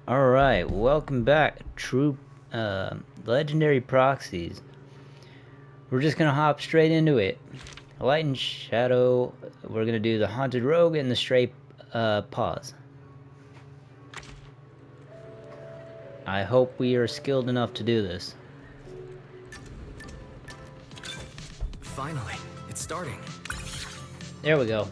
Alright, welcome back, true legendary proxies. We're just gonna hop straight into it. Light and shadow, we're gonna do the haunted rogue and the stray pause. I hope we are skilled enough to do this. Finally, it's starting. There we go.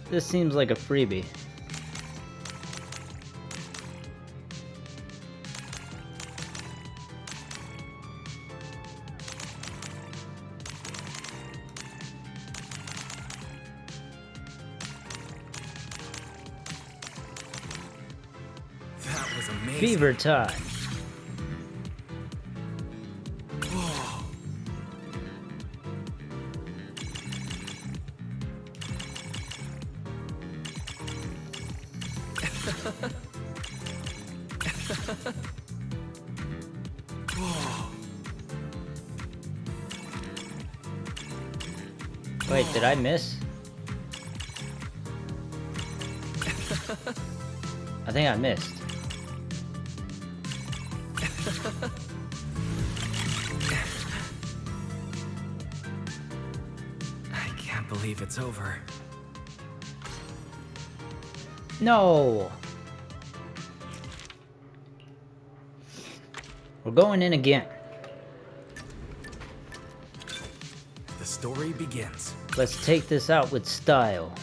This seems like a freebie. That was amazing. Fever time. Wait, did I miss? I think I missed. I can't believe it's over. No! We're going in again. The story begins. Let's take this out with style.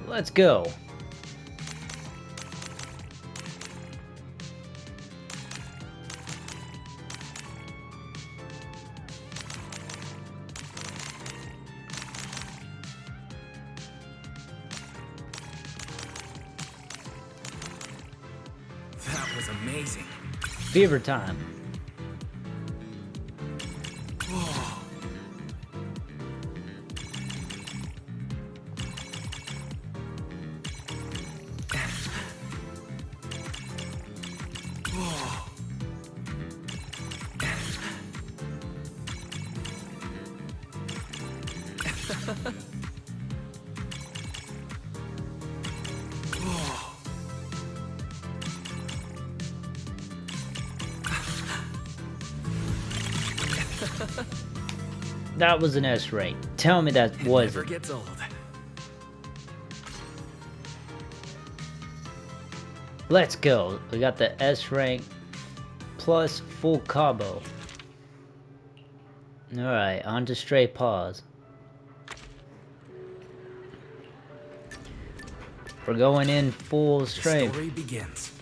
Let's go. That was amazing. Fever time. That was an S rank. Tell me that Never wasn't. gets old. Let's go. We got the S rank plus full combo. Alright, on to stray pause. We're going in full The strength. story begins.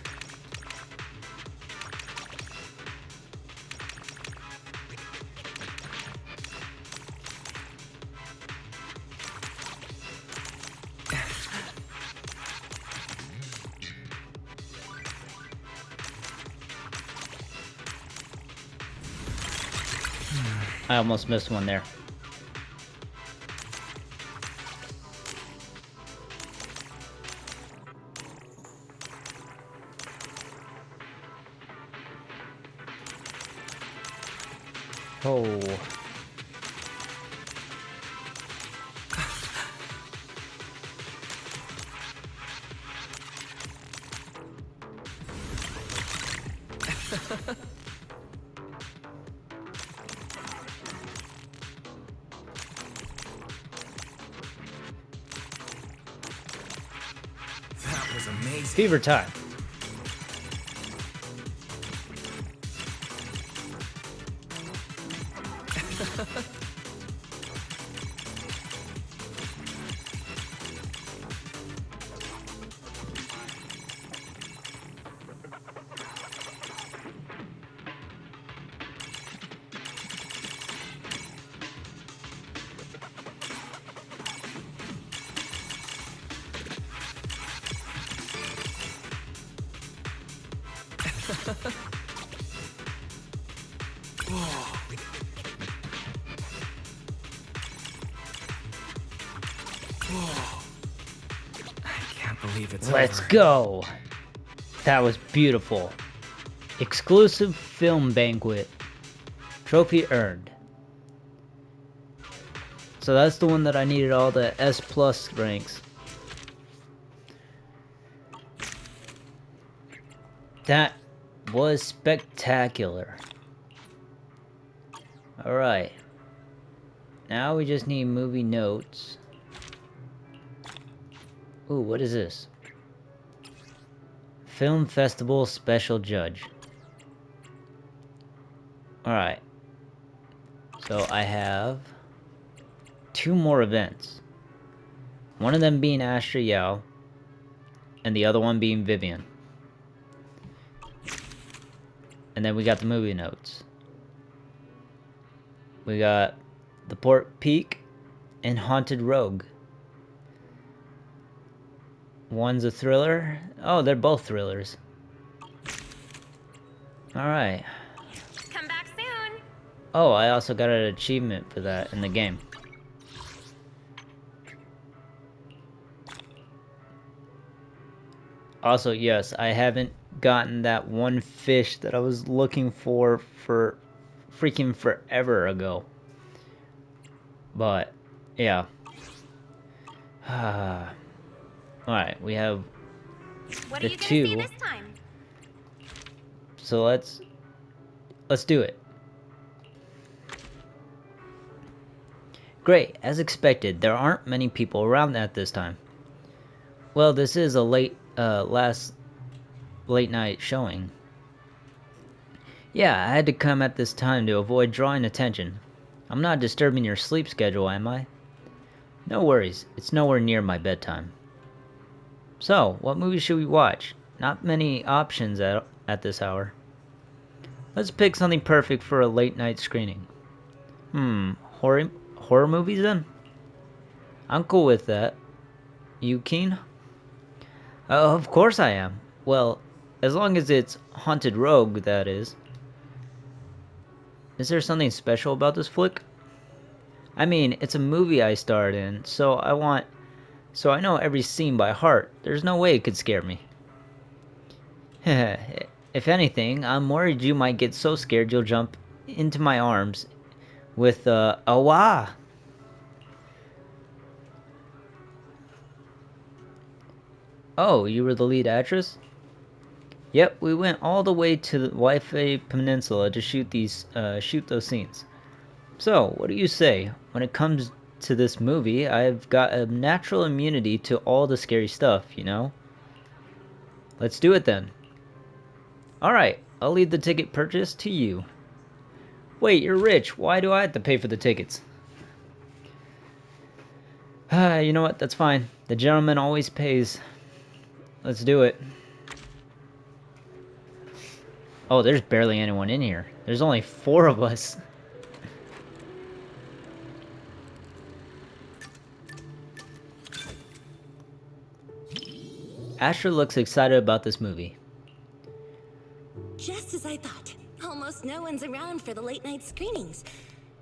I almost missed one there. Oh. That was amazing. Fever time. I can't believe it's Let's over. go. That was beautiful. Exclusive film banquet. Trophy earned. So that's the one that I needed all the S plus ranks. That was spectacular. Alright. Now we just need movie notes. Ooh, what is this? Film Festival Special Judge. Alright. So I have 2 more events. One of them being Astra Yao, and the other one being Vivian. And then we got the movie notes. We got The Port Peak and Haunted Rogue. One's a thriller. Oh, they're both thrillers. Alright. Come back soon. Oh, I also got an achievement for that in the game. Also, yes, I haven't gotten that one fish that I was looking for freaking forever ago. But, yeah. Alright, we have What the are you gonna see 2. this time? So let's do it. Great, as expected, there aren't many people around at this time. Well, this is a late night showing. Yeah, I had to come at this time to avoid drawing attention. I'm not disturbing your sleep schedule, am I? No worries, it's nowhere near my bedtime. So, what movie should we watch? Not many options at this hour. Let's pick something perfect for a late night screening. Horror movies then? I'm cool with that. You keen? Of course I am. Well, as long as it's Haunted Rogue, that is. Is there something special about this flick? I mean, it's a movie I starred in, so I know every scene by heart. There's no way it could scare me. If anything, I'm worried you might get so scared you'll jump into my arms with a wah. Oh, you were the lead actress? Yep, we went all the way to the Wi-Fi Peninsula to shoot those scenes. So, what do you say? When it comes to this movie, I've got a natural immunity to all the scary stuff, you know? Let's do it then. Alright, I'll leave the ticket purchase to you. Wait, you're rich. Why do I have to pay for the tickets? You know what? That's fine. The gentleman always pays. Let's do it. Oh, there's barely anyone in here. There's only 4 of us. Asher looks excited about this movie. Just as I thought. Almost no one's around for the late night screenings.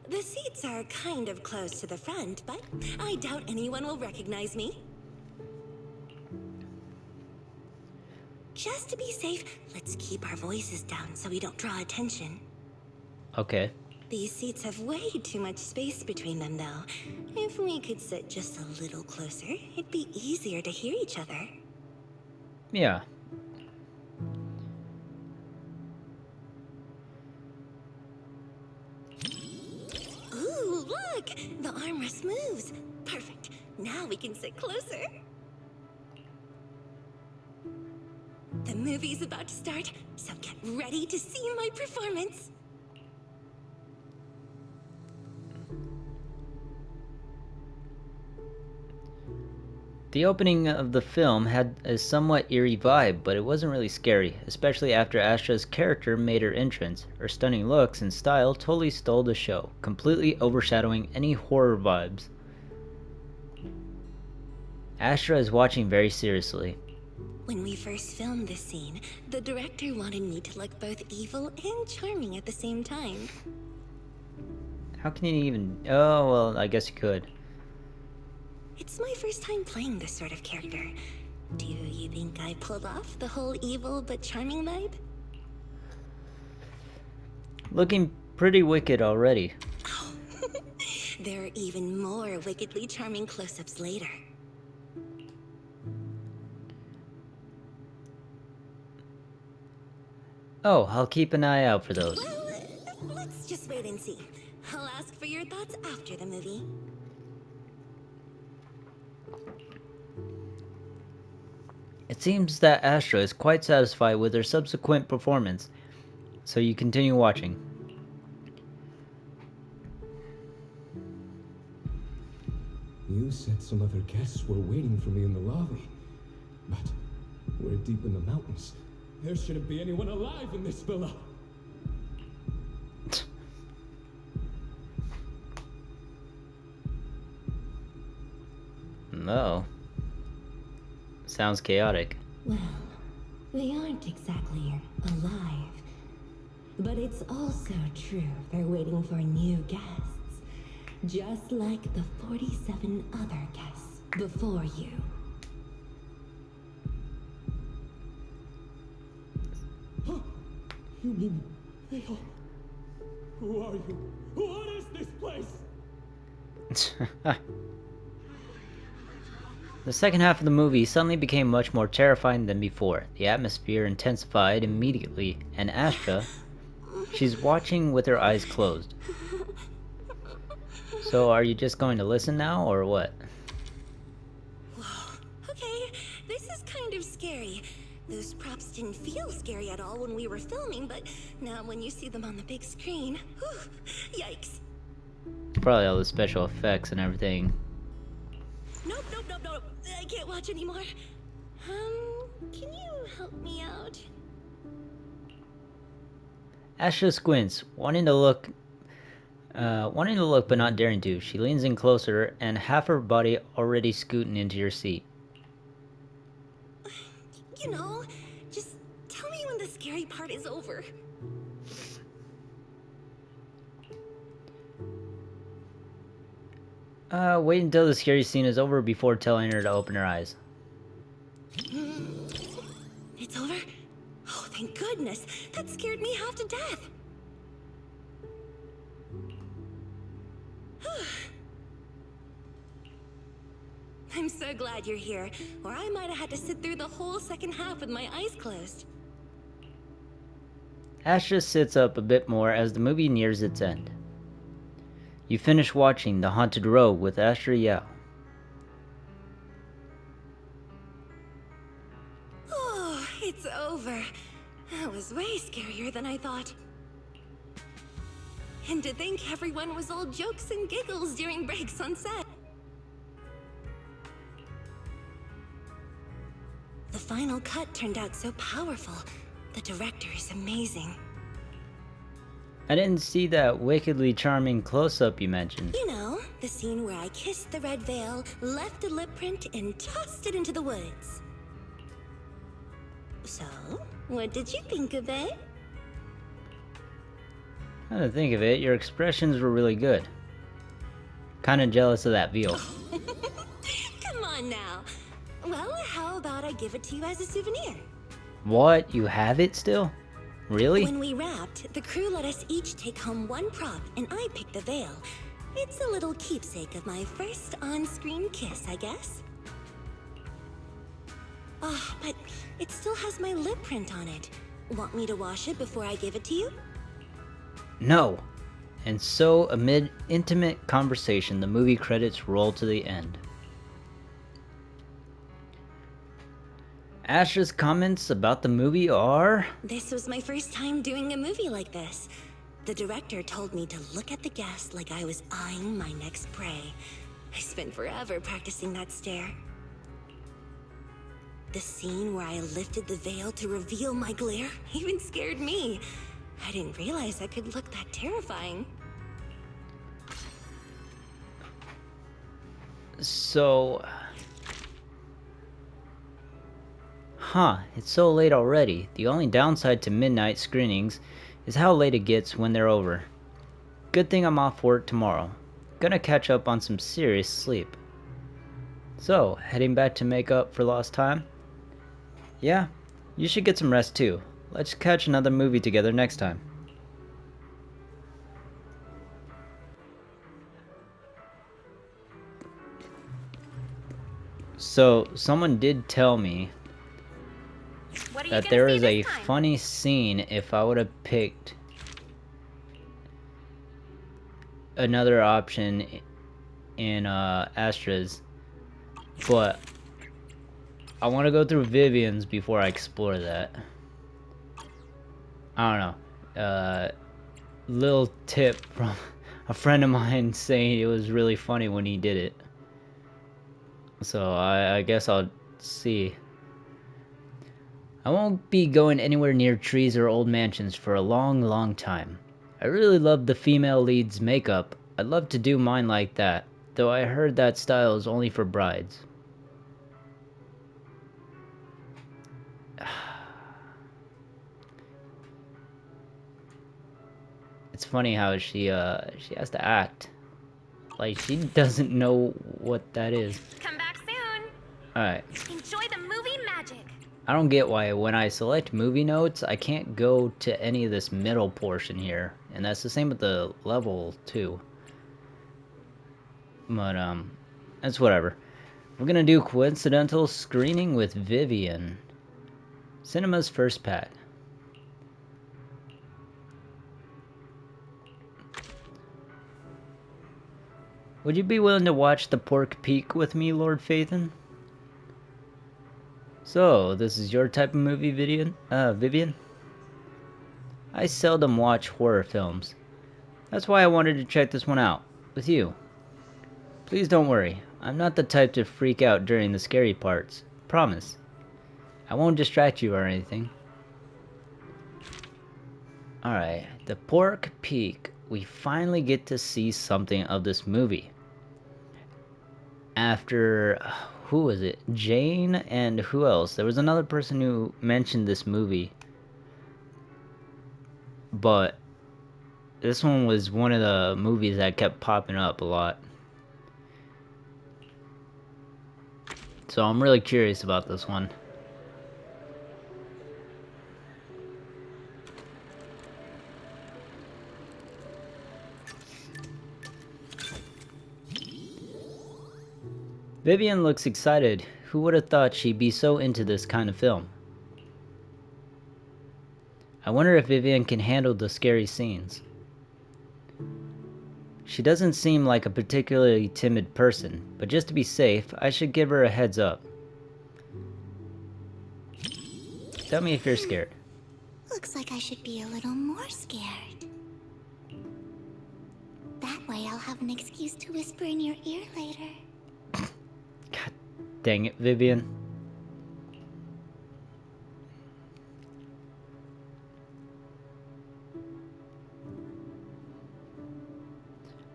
The seats are kind of close to the front, but I doubt anyone will recognize me. Just to be safe, let's keep our voices down so we don't draw attention. Okay. These seats have way too much space between them, though. If we could sit just a little closer, it'd be easier to hear each other. Yeah. Ooh, look! The armrest moves. Perfect. Now we can sit closer. The movie's about to start, so get ready to see my performance. The opening of the film had a somewhat eerie vibe, but it wasn't really scary, especially after Astra's character made her entrance. Her stunning looks and style totally stole the show, completely overshadowing any horror vibes. Astra is watching very seriously. When we first filmed this scene, the director wanted me to look both evil and charming at the same time. How can you even... Oh, well, I guess you could. It's my first time playing this sort of character. Do you think I pulled off the whole evil but charming vibe? Looking pretty wicked already. Oh, there are even more wickedly charming close-ups later. Oh, I'll keep an eye out for those. Well, let's just wait and see. I'll ask for your thoughts after the movie. It seems that Astra is quite satisfied with her subsequent performance, so you continue watching. You said some other guests were waiting for me in the lobby, but we're deep in the mountains. There shouldn't be anyone alive in this villa. No. Sounds chaotic. Well, they aren't exactly alive. But it's also true they're waiting for new guests. Just like the 47 other guests before you. Huh? You mean they all... Who are you? What is this place? The second half of the movie suddenly became much more terrifying than before. The atmosphere intensified immediately, and Astra, she's watching with her eyes closed. So are you just going to listen now, or what? Whoa, okay, this is kind of scary. Those props didn't feel scary at all when we were filming, but now when you see them on the big screen, whew, yikes. Probably all the special effects and everything. Nope, nope, nope, nope. I can't watch anymore. Can you help me out? Astra squints, wanting to look but not daring to. She leans in closer, and half her body already scooting into your seat. You know, just tell me when the scary part is over. Wait until the scary scene is over before telling her to open her eyes. It's over? Oh, thank goodness. That scared me half to death. I'm so glad you're here, or I might have had to sit through the whole second half with my eyes closed. Astra sits up a bit more as the movie nears its end. You finish watching The Haunted Road with Astra Yao. Oh, it's over. That was way scarier than I thought. And to think everyone was all jokes and giggles during breaks on set. The final cut turned out so powerful. The director is amazing. I didn't see that wickedly charming close-up you mentioned. You know, the scene where I kissed the red veil, left a lip print, and tossed it into the woods. So, what did you think of it? Now to think of it, your expressions were really good. Kinda jealous of that veal. Come on now. Well, how about I give it to you as a souvenir? What? You have it still? Really? When we wrapped, the crew let us each take home one prop, and I picked the veil. It's a little keepsake of my first on-screen kiss, I guess. Ah, but it still has my lip print on it. Want me to wash it before I give it to you? No. And so, amid intimate conversation, the movie credits roll to the end. Ash's comments about the movie are... This was my first time doing a movie like this. The director told me to look at the guest like I was eyeing my next prey. I spent forever practicing that stare. The scene where I lifted the veil to reveal my glare even scared me. I didn't realize I could look that terrifying. So... it's so late already. The only downside to midnight screenings is how late it gets when they're over. Good thing I'm off work tomorrow. Gonna catch up on some serious sleep. So, heading back to make up for lost time? Yeah, you should get some rest too. Let's catch another movie together next time. So, someone did tell me What are you that gonna there see is a this time? funny scene if I would have picked another option in Astra's, but I want to go through Vivian's before I explore that. I don't know. Little tip from a friend of mine saying it was really funny when he did it. So I guess I'll see. I won't be going anywhere near trees or old mansions for a long time. I really love the female lead's makeup. I'd love to do mine like that, though I heard that style is only for brides. It's funny how she has to act like she doesn't know what that is. Come back soon. Alright. Enjoy the movie magic. I don't get why when I select movie notes, I can't go to any of this middle portion here. And that's the same with the level too. But that's whatever. We're gonna do coincidental screening with Vivian. Cinema's first pack. Would you be willing to watch the pork peak with me, Lord Phaethon? So, this is your type of movie, Vivian? I seldom watch horror films. That's why I wanted to check this one out, with you. Please don't worry, I'm not the type to freak out during the scary parts. Promise. I won't distract you or anything. Alright, the pork peak. We finally get to see something of this movie. After, who was it? Jane and who else? There was another person who mentioned this movie. But this one was one of the movies that kept popping up a lot. So I'm really curious about this one. Vivian looks excited. Who would have thought she'd be so into this kind of film? I wonder if Vivian can handle the scary scenes. She doesn't seem like a particularly timid person, but just to be safe, I should give her a heads up. Tell me if you're scared. Looks like I should be a little more scared. That way I'll have an excuse to whisper in your ear later. God dang it, Vivian.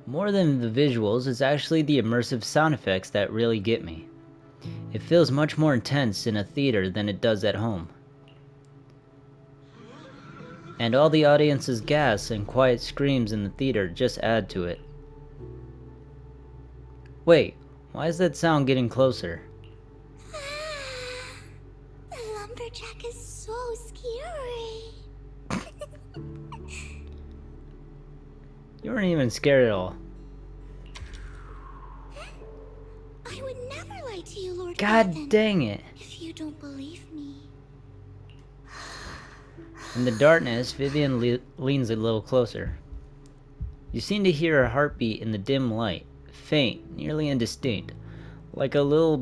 More than the visuals, it's actually the immersive sound effects that really get me. It feels much more intense in a theater than it does at home. And all the audience's gasps and quiet screams in the theater just add to it. Wait, why is that sound getting closer? The lumberjack is so scary. You weren't even scared at all. I would never lie to you, Lord God Phaethon, dang it. if you don't believe me. In the darkness, Vivian leans a little closer. You seem to hear her heartbeat in the dim light, faint, nearly indistinct, like a little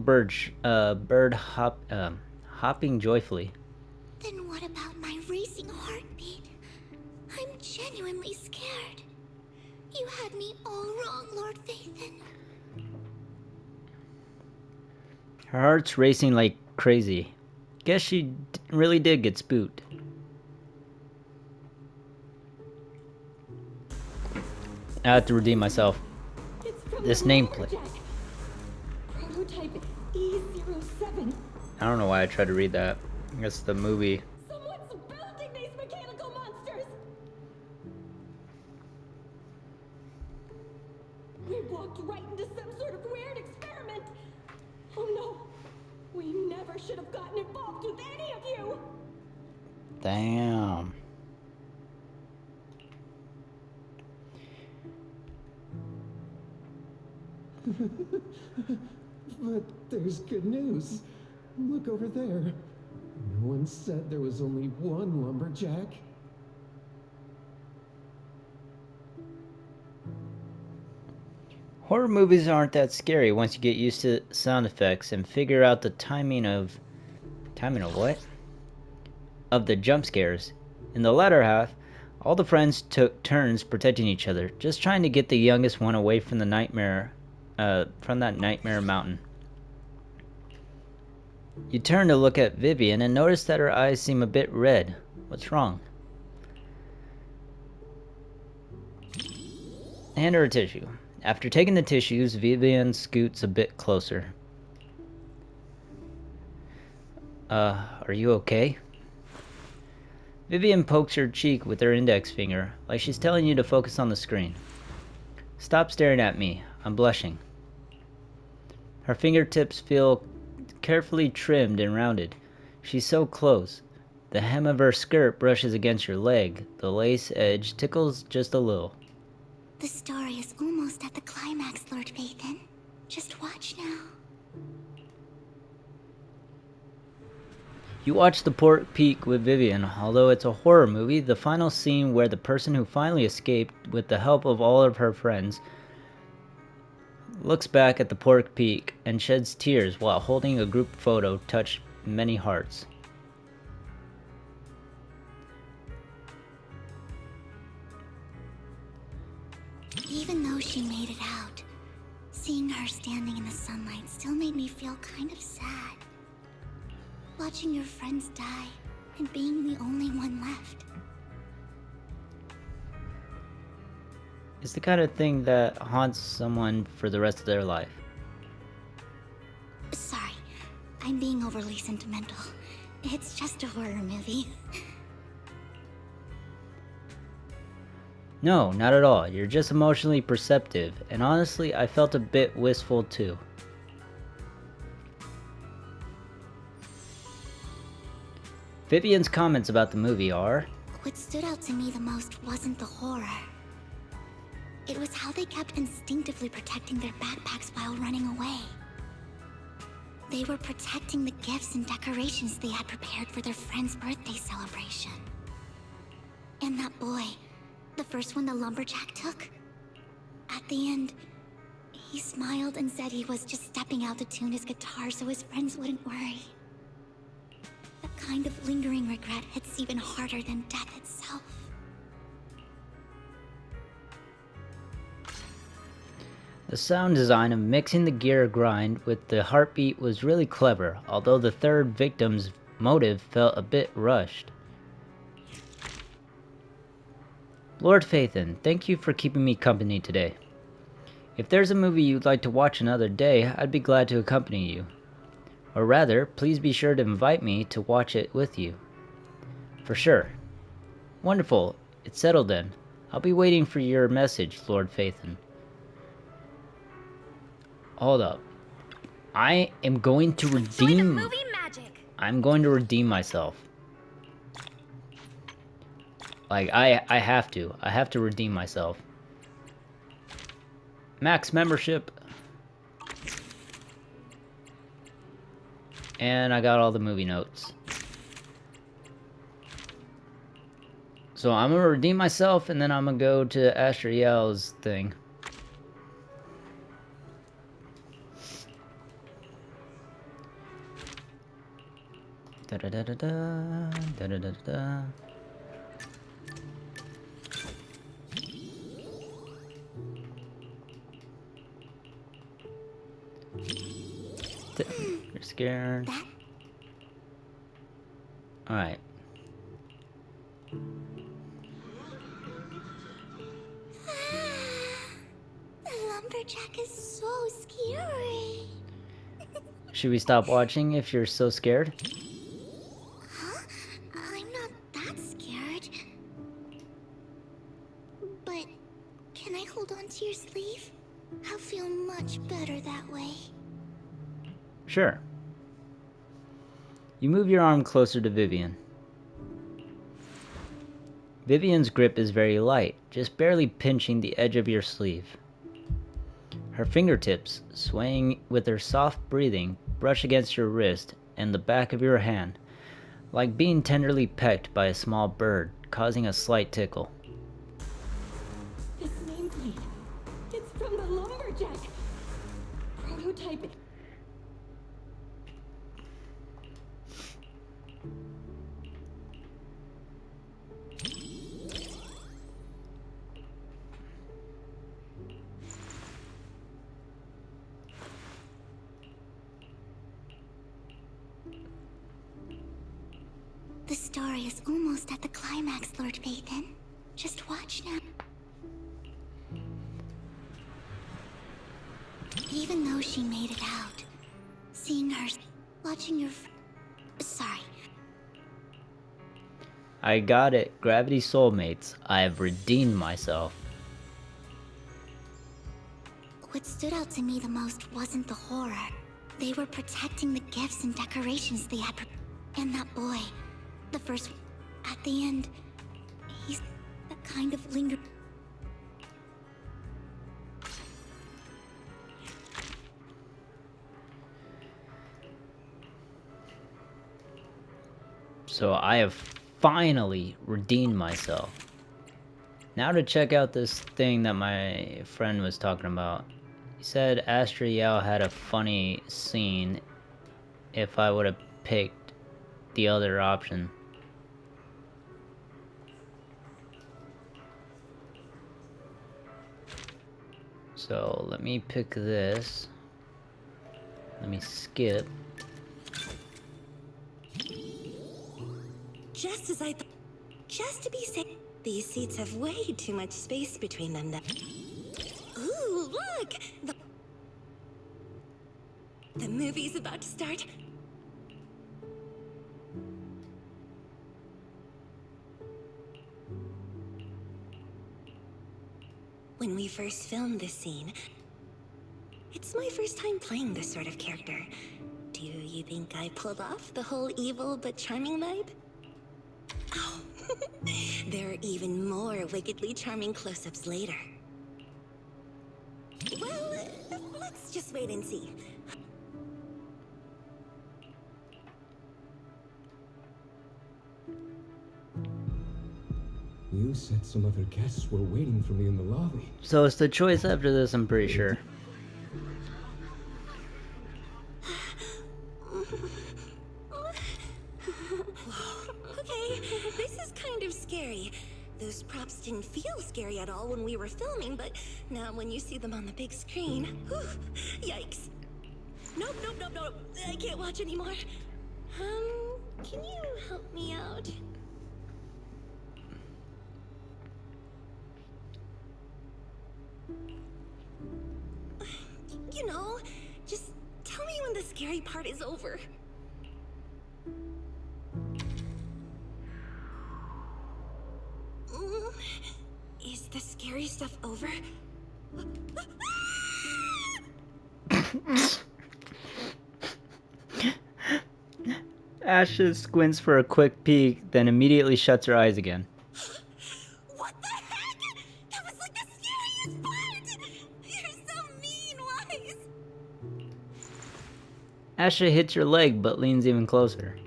hopping joyfully. Then what about my racing heartbeat? I'm genuinely scared. You had me all wrong, Lord Phaethon. Her heart's racing like crazy. Guess she really did get spooked. I have to redeem myself. It's from This the nameplate. lumberjack. Prototype E07. I don't know why I tried to read that. I guess the movie. Someone's building these mechanical monsters. We walked right into some sort of weird experiment. Oh no. We never should have gotten involved with any of you. Damn. But there's good news. Look over there. No one said there was only one lumberjack. Horror movies aren't that scary once you get used to sound effects and figure out the timing of what? Of the jump scares. In the latter half, all the friends took turns protecting each other, just trying to get the youngest one away from the nightmare, from that nightmare mountain. You turn to look at Vivian and notice that her eyes seem a bit red. What's wrong? Hand her a tissue. After taking the tissues, Vivian scoots a bit closer. Are you okay? Vivian pokes her cheek with her index finger, like she's telling you to focus on the screen. Stop staring at me. I'm blushing. Her fingertips feel carefully trimmed and rounded. She's so close. The hem of her skirt brushes against your leg. The lace edge tickles just a little. The story is almost at the climax, Lord Phaethon. Just watch now. You watch The Pork Peak with Vivian. Although it's a horror movie, the final scene where the person who finally escaped with the help of all of her friends looks back at the Pork Peak and sheds tears while holding a group photo touched many hearts. Even though she made it out, seeing her standing in the sunlight still made me feel kind of sad. Watching your friends die and being the only one left. It's the kind of thing that haunts someone for the rest of their life. Sorry, I'm being overly sentimental. It's just a horror movie. No, not at all. You're just emotionally perceptive, and honestly, I felt a bit wistful too. Vivian's comments about the movie are... What stood out to me the most wasn't the horror. It was how they kept instinctively protecting their backpacks while running away. They were protecting the gifts and decorations they had prepared for their friend's birthday celebration. And that boy, the first one the lumberjack took, at the end, he smiled and said he was just stepping out to tune his guitar so his friends wouldn't worry. That kind of lingering regret hits even harder than death itself. The sound design of mixing the gear grind with the heartbeat was really clever, although the third victim's motive felt a bit rushed. Lord Phaethon, thank you for keeping me company today. If there's a movie you'd like to watch another day, I'd be glad to accompany you. Or rather, please be sure to invite me to watch it with you. For sure. Wonderful. It's settled then. I'll be waiting for your message, Lord Phaethon. Hold up. I am going to Enjoy the redeem... movie magic. I'm going to redeem myself. Like, I have to. I have to redeem myself. Max membership. And I got all the movie notes. So I'm gonna redeem myself, and then I'm gonna go to Astriel's thing. Da da da da da da da da da. You're scared. All right. The lumberjack is so scary. Should we stop watching if you're so scared? Huh? I'm not that scared. But can I hold on to your sleeve? I'll feel much better that way. Sure. You move your arm closer to Vivian. Vivian's grip is very light, just barely pinching the edge of your sleeve. Her fingertips, swaying with her soft breathing, brush against your wrist and the back of your hand, like being tenderly pecked by a small bird, causing a slight tickle. This nameplate. It's from the lumberjack. Prototype. The story is almost at the climax, Lord Vathan. Just watch now. Even though she made it out, seeing her, watching your sorry. I got it, Gravity Soulmates. I have redeemed myself. What stood out to me the most wasn't the horror. They were protecting the gifts and decorations they had and that boy. The first, at the end, he's that kind of linger. So I have finally redeemed myself. Now to check out this thing that my friend was talking about. He said Astriel had a funny scene if I would have picked the other option. So let me pick this. Let me skip. Just as I thought. Just to be safe. These seats have way too much space between them. Ooh, look! The movie's about to start. When we first filmed this scene, it's my first time playing this sort of character. Do you think I pulled off the whole evil but charming vibe? Oh, there are even more wickedly charming close-ups later. Well, let's just wait and see. You said some other guests were waiting for me in the lobby. So it's the choice after this, I'm pretty sure. Okay, this is kind of scary. Those props didn't feel scary at all when we were filming, but now when you see them on the big screen, whew, yikes. Nope, nope, nope, nope. I can't watch anymore. Can you help me out? You know, just tell me when the scary part is over. Is the scary stuff over? Asha squints for a quick peek, then immediately shuts her eyes again. What the heck? That was like the scariest part! You're so mean, Wise! Asha hits your leg but leans even closer.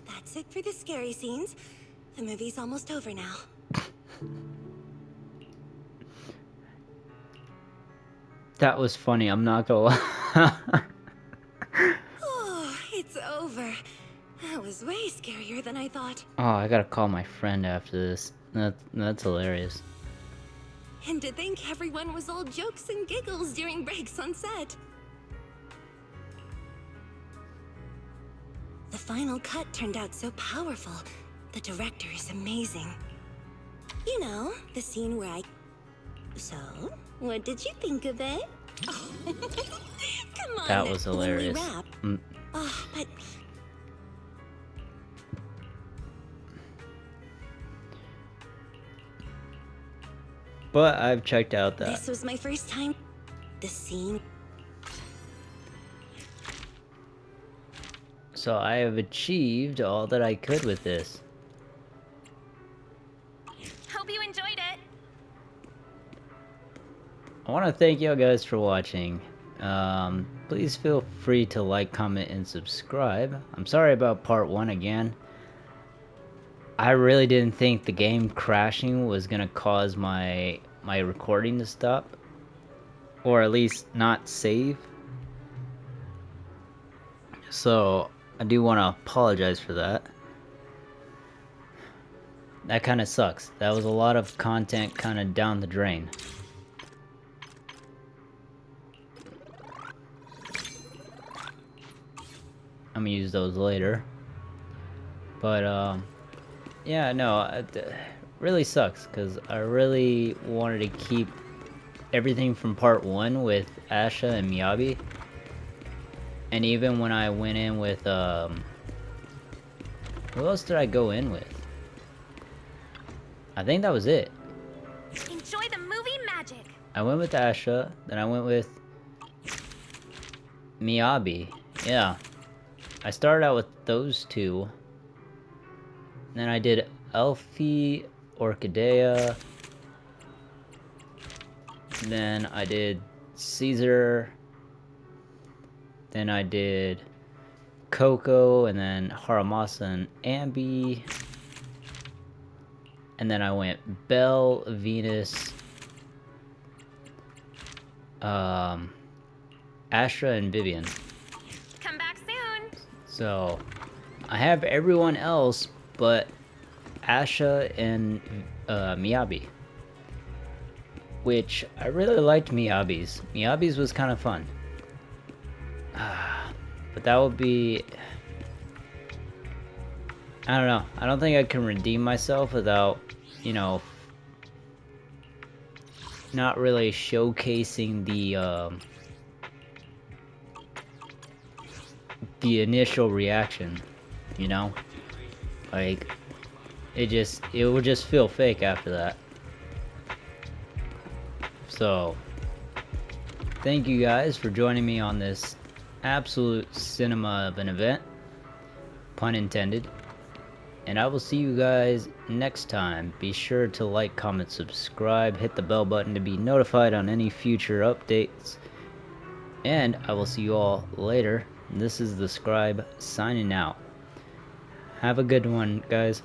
That's it for the scary scenes. The movie's almost over now. That was funny, I'm not gonna lie. Oh, it's over. That was way scarier than I thought. Oh, I gotta call my friend after this. That's hilarious. And to think everyone was all jokes and giggles during breaks on set. The final cut turned out so powerful. The director is amazing. You know, the scene where I... So, what did you think of it? Come on. That was hilarious. When we wrap... Oh, but... But I've checked out that. This was my first time. The scene... So I have achieved all that I could with this. Hope you enjoyed it. I want to thank you guys for watching. Please feel free to like, comment, and subscribe. I'm sorry about part 1 again. I really didn't think the game crashing was gonna cause my recording to stop, or at least not save. So I do want to apologize for that. That kind of sucks. That was a lot of content kind of down the drain. I'm gonna use those later. But yeah, no, it really sucks because I really wanted to keep everything from part 1 with Asha and Miyabi. And even when I went in with, who else did I go in with? I think that was it. Enjoy the movie magic. I went with Asha, then I went with Miyabi. Yeah. I started out with those two. Then I did Elfie, Orchidea. Then I did Caesar. Then I did Coco, and then Haramasa and Ambi. And then I went Belle, Venus, Astra, and Vivian. Come back soon. So I have everyone else but Asha and Miyabi. Which I really liked Miyabi's. Miyabi's was kind of fun. But that would be... I don't know. I don't think I can redeem myself without, you know, not really showcasing the initial reaction, you know? Like, it would just feel fake after that. So, thank you guys for joining me on this absolute cinema of an event, pun intended, and I will see you guys next time. Be sure to like, comment, subscribe, hit the bell button to be notified on any future updates, and I will see you all later. This is the Scribe signing out. Have a good one, guys.